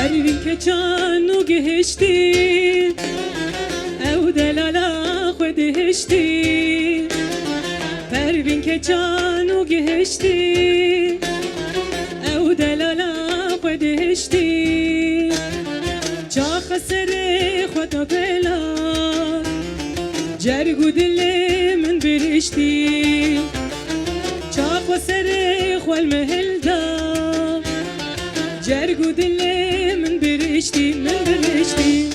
پروین که چانو گهشتی او دلالا خود دهشتی پروین که چانو گهشتی او دلالا خود دهشتی چا خسر خدا بلا جرگو دل من برشتی چا خسر خوال مهل دا جرگو دل من برشتی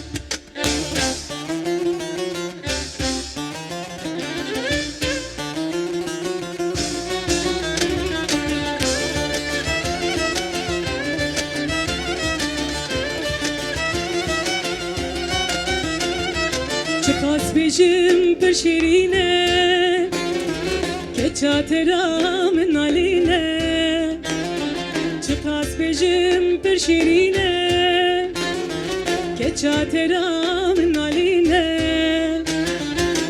چه خواست بیجم پر شیرینه که چاترام نالینه چه خواست بیجم پر شیرینه که چاترام نالینه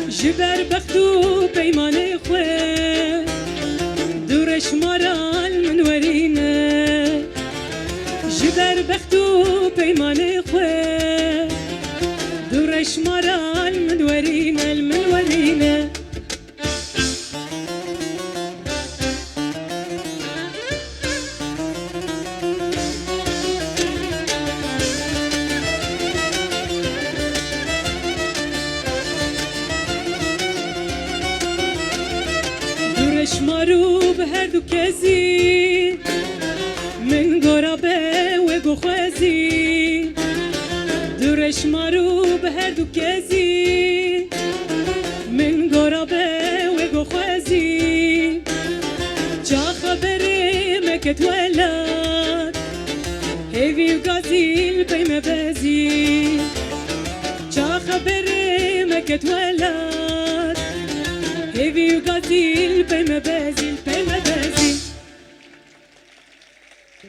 جبر بختو پیمان خواه دورش مارال من ورینه جبر بختو پیمان خواه دورش مارال من ورینه دورش مارو به هر دو کزی من گرابه و گخوزی دورش مارو به هر دو کزی من گرابه و گخوزی چا خبری مکت ولد هیوی و گازیل پیم بزی چا خبری مکت ولد هیوی و گازیل پیم بزی